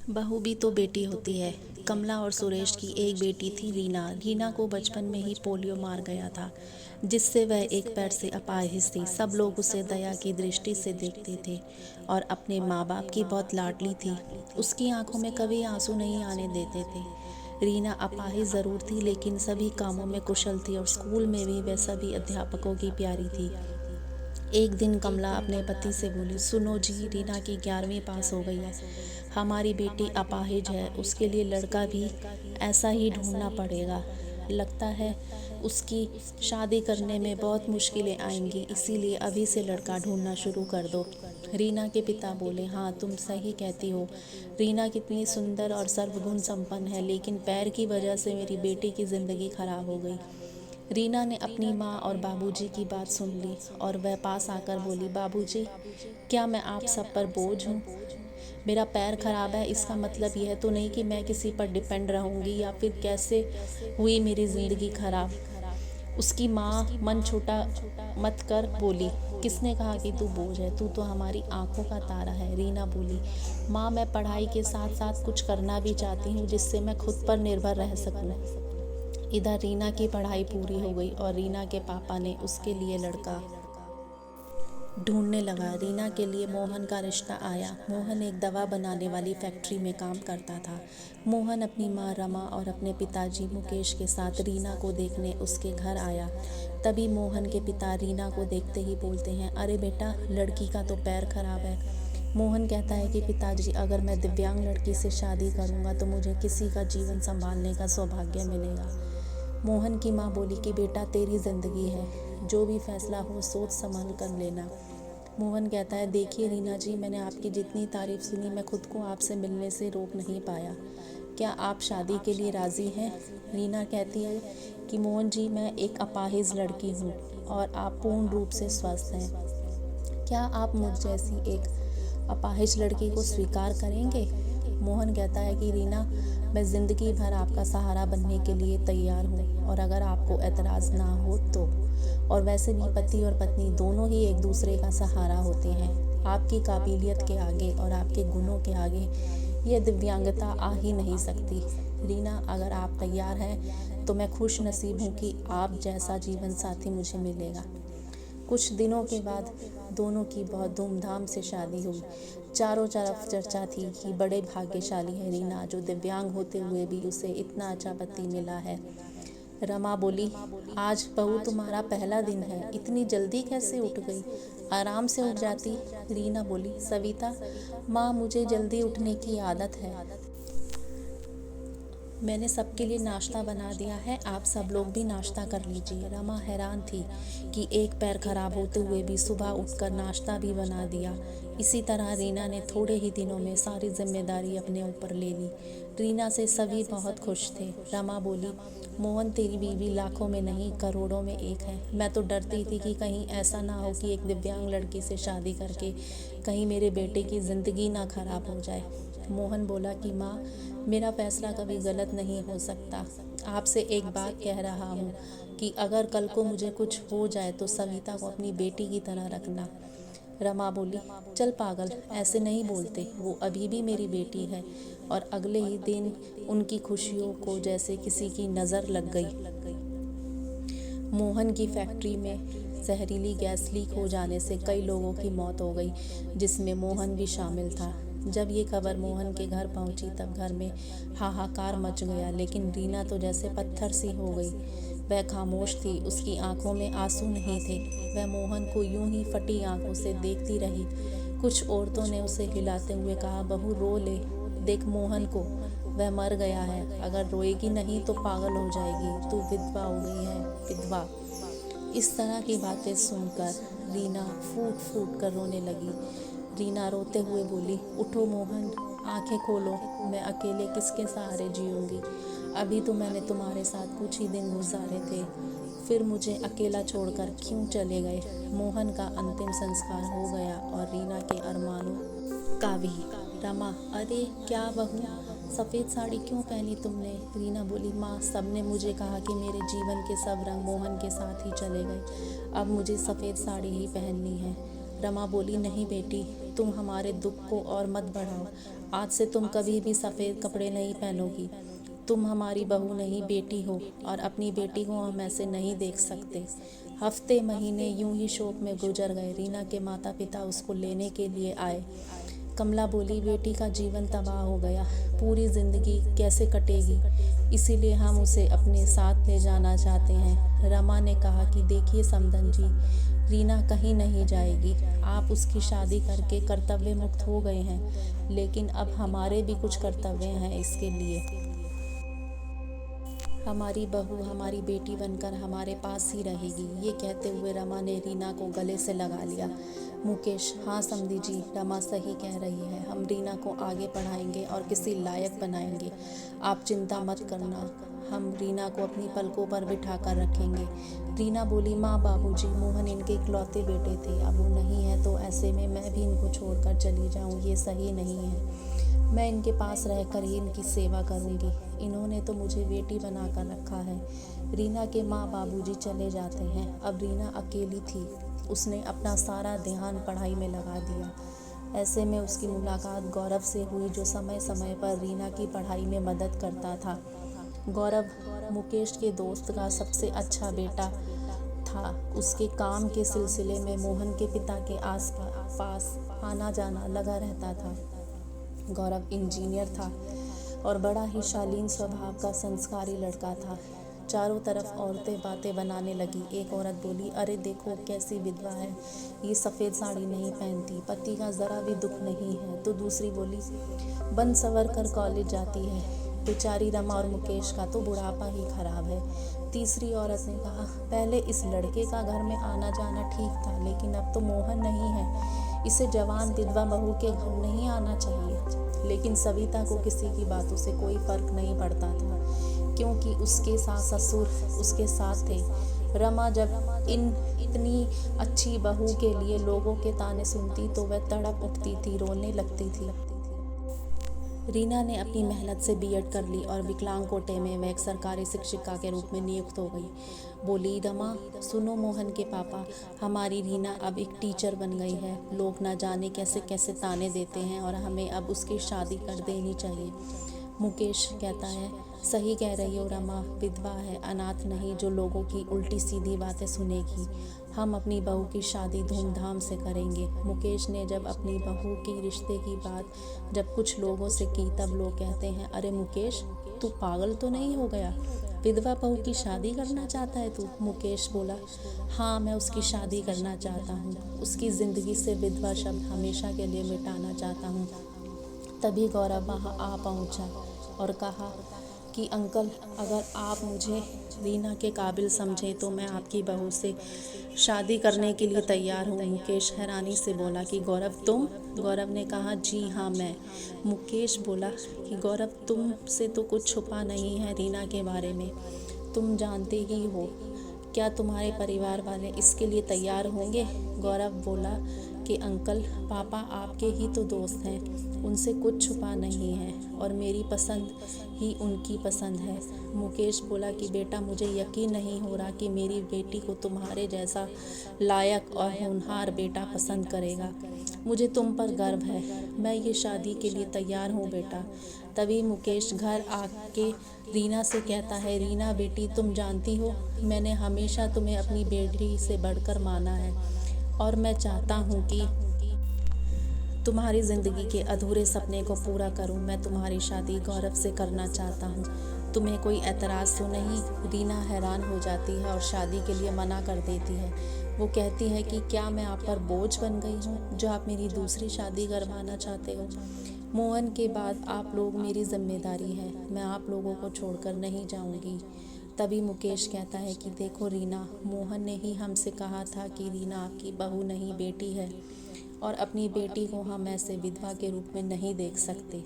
बहू भी तो बेटी होती है। कमला और सुरेश की एक बेटी थी रीना। रीना को बचपन में ही पोलियो मार गया था, जिससे वह एक पैर से अपाहिज थी। सब लोग उसे दया की दृष्टि से देखते थे और अपने माँ बाप की बहुत लाडली थी। उसकी आंखों में कभी आंसू नहीं आने देते थे। रीना अपाहिज ज़रूर थी, लेकिन सभी कामों में कुशल थी और स्कूल में भी वह सभी अध्यापकों की प्यारी थी। एक दिन कमला अपने पति से बोली, सुनो जी, रीना की 11वीं पास हो गई है। हमारी बेटी अपाहिज है, उसके लिए लड़का भी ऐसा ही ढूंढना पड़ेगा। लगता है उसकी शादी करने में बहुत मुश्किलें आएंगी, इसीलिए अभी से लड़का ढूंढना शुरू कर दो। रीना के पिता बोले, हाँ तुम सही कहती हो। रीना कितनी सुंदर और सर्वगुण संपन्न है, लेकिन पैर की वजह से मेरी बेटी की ज़िंदगी खराब हो गई। रीना ने अपनी माँ और बाबूजी की बात सुन ली और वह पास आकर बोली, बाबूजी, क्या मैं आप सब पर बोझ हूँ? मेरा पैर खराब है, इसका मतलब यह तो नहीं कि मैं किसी पर डिपेंड रहूँगी, या फिर कैसे हुई मेरी ज़िंदगी खराब। उसकी माँ मन छोटा मत कर बोली, किसने कहा कि तू बोझ है? तू तो हमारी आंखों का तारा है। रीना बोली, माँ मैं पढ़ाई के साथ साथ कुछ करना भी चाहती हूँ, जिससे मैं खुद पर निर्भर रह सकूँ। इधर रीना की पढ़ाई पूरी हो गई और रीना के पापा ने उसके लिए लड़का ढूंढने लगा। रीना के लिए मोहन का रिश्ता आया। मोहन एक दवा बनाने वाली फैक्ट्री में काम करता था। मोहन अपनी माँ रमा और अपने पिताजी मुकेश के साथ रीना को देखने उसके घर आया। तभी मोहन के पिता रीना को देखते ही बोलते हैं, अरे बेटा, लड़की का तो पैर खराब है। मोहन कहता है कि पिताजी, अगर मैं दिव्यांग लड़की से शादी करूंगा तो मुझे किसी का जीवन संभालने का सौभाग्य मिलेगा। मोहन की माँ बोली कि बेटा, तेरी ज़िंदगी है, जो भी फैसला हो सोच संभल कर लेना। मोहन कहता है, देखिए रीना जी, मैंने आपकी जितनी तारीफ़ सुनी, मैं खुद को आपसे मिलने से रोक नहीं पाया। क्या आप शादी के लिए राज़ी हैं? रीना कहती है कि मोहन जी, मैं एक अपाहिज लड़की हूँ और आप पूर्ण रूप से स्वस्थ हैं। क्या आप मुझ जैसी एक अपाहिज लड़की को स्वीकार करेंगे? मोहन कहता है कि रीना, मैं ज़िंदगी भर आपका सहारा बनने के लिए तैयार हूँ, और अगर आपको एतराज़ ना हो तो। और वैसे भी पति और पत्नी दोनों ही एक दूसरे का सहारा होते हैं। आपकी काबिलियत के आगे और आपके गुणों के आगे यह दिव्यांगता आ ही नहीं सकती। रीना, अगर आप तैयार हैं तो मैं खुश नसीब हूँ कि आप जैसा जीवन साथी मुझे मिलेगा। कुछ दिनों के बाद दोनों की बहुत धूमधाम से शादी हुई। चारों तरफ चर्चा थी कि बड़े भाग्यशाली है रीना, जो दिव्यांग होते हुए भी उसे इतना अच्छा पति मिला है। रमा बोली, आज बहू तुम्हारा पहला दिन है, इतनी जल्दी कैसे उठ गई? आराम से उठ जाती। रीना बोली, सविता माँ, मुझे जल्दी उठने की आदत है। मैंने सबके लिए नाश्ता बना दिया है, आप सब लोग भी नाश्ता कर लीजिए। रमा हैरान थी कि एक पैर खराब होते हुए भी सुबह उठकर नाश्ता भी बना दिया। इसी तरह रीना ने थोड़े ही दिनों में सारी जिम्मेदारी अपने ऊपर ले ली। रीना से सभी बहुत खुश थे। रमा बोली, मोहन, तेरी बीवी लाखों में नहीं करोड़ों में एक है। मैं तो डरती थी कि कहीं ऐसा ना हो कि एक दिव्यांग लड़की से शादी करके कहीं मेरे बेटे की ज़िंदगी ना खराब हो जाए। मोहन बोला कि माँ, मेरा फैसला कभी गलत नहीं हो सकता। आपसे एक बात कह रहा हूँ कि अगर कल को मुझे कुछ हो जाए तो सविता को अपनी बेटी की तरह रखना। रमा बोली, चल पागल, ऐसे नहीं बोलते, वो अभी भी मेरी बेटी है। और अगले ही दिन उनकी खुशियों को जैसे किसी की नज़र लग गई। मोहन की फैक्ट्री में जहरीली गैस लीक हो जाने से कई लोगों की मौत हो गई, जिसमें मोहन भी शामिल था। जब ये खबर मोहन के घर पहुंची तब घर में हाहाकार मच गया, लेकिन रीना तो जैसे पत्थर सी हो गई। वह खामोश थी, उसकी आंखों में आंसू नहीं थे। वह मोहन को यूं ही फटी आंखों से देखती रही। कुछ औरतों ने उसे हिलाते हुए कहा, बहू रो ले, देख मोहन को, वह मर गया है, अगर रोएगी नहीं तो पागल हो जाएगी, तू विधवा हो गई है, विधवा। इस तरह की बातें सुनकर रीना फूट फूट कर रोने लगी। रीना रोते हुए बोली, उठो मोहन, आंखें खोलो, मैं अकेले किसके सहारे जीऊँगी? अभी तो मैंने तुम्हारे साथ कुछ ही दिन गुजारे थे, फिर मुझे अकेला छोड़कर क्यों चले गए? मोहन का अंतिम संस्कार हो गया और रीना के अरमानों का भी। रमा, अरे क्या बहू, सफ़ेद साड़ी क्यों पहनी तुमने? रीना बोली, माँ, सबने मुझे कहा कि मेरे जीवन के सब रंग मोहन के साथ ही चले गए, अब मुझे सफ़ेद साड़ी ही पहननी है। रमा बोली, नहीं बेटी, तुम हमारे दुख को और मत बढ़ाओ। आज से तुम कभी भी सफ़ेद कपड़े नहीं पहनोगी। तुम हमारी बहू नहीं, बेटी हो, और अपनी बेटी को हम ऐसे नहीं देख सकते। हफ्ते महीने यूं ही शोक में गुजर गए। रीना के माता पिता उसको लेने के लिए आए। कमला बोली, बेटी का जीवन तबाह हो गया, पूरी ज़िंदगी कैसे कटेगी, इसीलिए हम उसे अपने साथ ले जाना चाहते हैं। रमा ने कहा कि देखिए समदन जी, रीना कहीं नहीं जाएगी। आप उसकी शादी करके कर्तव्य मुक्त हो गए हैं, लेकिन अब हमारे भी कुछ कर्तव्य हैं इसके लिए। हमारी बहू हमारी बेटी बनकर हमारे पास ही रहेगी। ये कहते हुए रमा ने रीना को गले से लगा लिया। मुकेश, हाँ समधी जी, रमा सही कह रही है। हम रीना को आगे पढ़ाएंगे और किसी लायक बनाएंगे। आप चिंता मत करना, हम रीना को अपनी पलकों पर बिठा कर रखेंगे। रीना बोली, माँ बाबूजी, मोहन इनके इकलौते बेटे थे, अब वो नहीं है तो ऐसे में मैं भी इनको छोड़कर चली जाऊँ, ये सही नहीं है। मैं इनके पास रहकर ही इनकी सेवा करूंगी। इन्होंने तो मुझे बेटी बना कर रखा है। रीना के माँ बाबूजी चले जाते हैं। अब रीना अकेली थी। उसने अपना सारा ध्यान पढ़ाई में लगा दिया। ऐसे में उसकी मुलाकात गौरव से हुई, जो समय समय पर रीना की पढ़ाई में मदद करता था। गौरव मुकेश के दोस्त का सबसे अच्छा बेटा था। उसके काम के सिलसिले में मोहन के पिता के आस पास आना जाना लगा रहता था। गौरव इंजीनियर था और बड़ा ही शालीन स्वभाव का संस्कारी लड़का था। चारों तरफ औरतें बातें बनाने लगी। एक औरत बोली, अरे देखो कैसी विधवा है, ये सफ़ेद साड़ी नहीं पहनती, पति का ज़रा भी दुख नहीं है। तो दूसरी बोली, बन सवर कर कॉलेज जाती है, बेचारी रमा और मुकेश का तो बुढ़ापा ही खराब है। तीसरी औरत ने कहा, पहले इस लड़के का घर में आना जाना ठीक था, लेकिन अब तो मोहन नहीं है, इसे जवान विधवा बहू के घर नहीं आना चाहिए। लेकिन सविता को किसी की बातों से कोई फर्क नहीं पड़ता था, क्योंकि उसके सास ससुर उसके साथ थे। रमा जब इतनी अच्छी बहू के लिए लोगों के ताने सुनती तो वह तड़प उठती थी, रोने लगती थी। रीना ने अपनी मेहनत से बीएड कर ली और विकलांग कोटे में वह एक सरकारी शिक्षिका के रूप में नियुक्त हो गई। बोली, रमा सुनो मोहन के पापा, हमारी रीना अब एक टीचर बन गई है। लोग ना जाने कैसे कैसे ताने देते हैं और हमें अब उसकी शादी कर देनी चाहिए। मुकेश कहता है, सही कह रही हो रमा, विधवा है, अनाथ नहीं जो लोगों की उल्टी सीधी बातें सुनेगी। हम अपनी बहू की शादी धूमधाम से करेंगे। मुकेश ने जब अपनी बहू की रिश्ते की बात जब कुछ लोगों से की, तब लोग कहते हैं, अरे मुकेश, तू पागल तो नहीं हो गया, विधवा बहू की शादी करना चाहता है तू? मुकेश बोला, हाँ मैं उसकी शादी करना चाहता हूँ, उसकी ज़िंदगी से विधवा शब्द हमेशा के लिए मिटाना चाहता हूँ। तभी गौरव वहाँ आ पहुँचा और कहा कि अंकल, अगर आप मुझे रीना के काबिल समझें तो मैं आपकी बहू से शादी करने के लिए तैयार हूँ। मुकेश हैरानी से बोला कि गौरव तुम? गौरव ने कहा, जी हाँ मैं। मुकेश बोला कि गौरव, तुम से तो कुछ छुपा नहीं है रीना के बारे में, तुम जानते ही हो। क्या तुम्हारे परिवार वाले इसके लिए तैयार होंगे? गौरव बोला कि अंकल, पापा आपके ही तो दोस्त हैं, उनसे कुछ छुपा नहीं है और मेरी पसंद ही उनकी पसंद है। मुकेश बोला कि बेटा, मुझे यकीन नहीं हो रहा कि मेरी बेटी को तुम्हारे जैसा लायक और होनहार बेटा पसंद करेगा। मुझे तुम पर गर्व है, मैं ये शादी के लिए तैयार हूँ बेटा। तभी मुकेश घर आके रीना से कहता है, रीना बेटी, तुम जानती हो मैंने हमेशा तुम्हें अपनी बेटी से बढ़कर माना है और मैं चाहता हूँ कि तुम्हारी ज़िंदगी के अधूरे सपने को पूरा करूँ। मैं तुम्हारी शादी गौरव से करना चाहता हूँ। तुम्हें कोई एतराज़ तो नहीं? रीना हैरान हो जाती है और शादी के लिए मना कर देती है। वो कहती है कि क्या मैं आप पर बोझ बन गई हूँ जो आप मेरी दूसरी शादी करवाना चाहते हो? मोहन के बाद आप लोग मेरी जिम्मेदारी है, मैं आप लोगों को छोड़कर नहीं जाऊँगी। तभी मुकेश कहता है कि देखो रीना, मोहन ने ही हमसे कहा था कि रीना आपकी बहू नहीं बेटी है और अपनी बेटी को हम ऐसे विधवा के रूप में नहीं देख सकते।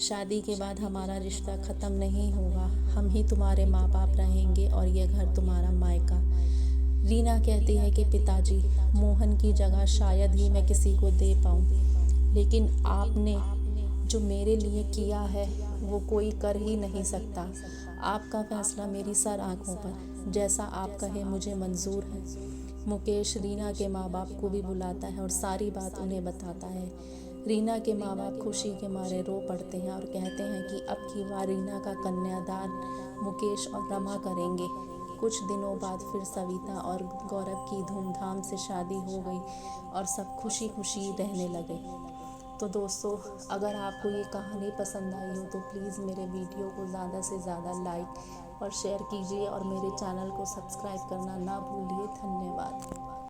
शादी के बाद हमारा रिश्ता ख़त्म नहीं होगा, हम ही तुम्हारे माँ बाप रहेंगे और यह घर तुम्हारा मायका। रीना कहती है कि पिताजी, मोहन की जगह शायद ही मैं किसी को दे पाऊँ, लेकिन आपने जो मेरे लिए किया है वो कोई कर ही नहीं सकता। आपका फैसला मेरी सर आँखों पर, जैसा आप कहे मुझे मंजूर है। मुकेश रीना के माँ बाप को भी बुलाता है और सारी बात उन्हें बताता है। रीना के माँ बाप खुशी के मारे रो पड़ते हैं और कहते हैं कि अब की बार रीना का कन्यादान मुकेश और रमा करेंगे। कुछ दिनों बाद फिर सविता और गौरव की धूमधाम से शादी हो गई और सब खुशी खुशी रहने लगे। तो दोस्तों, अगर आपको ये कहानी पसंद आई हो तो प्लीज़ मेरे वीडियो को ज़्यादा से ज़्यादा लाइक और शेयर कीजिए और मेरे चैनल को सब्सक्राइब करना ना भूलिए। धन्यवाद।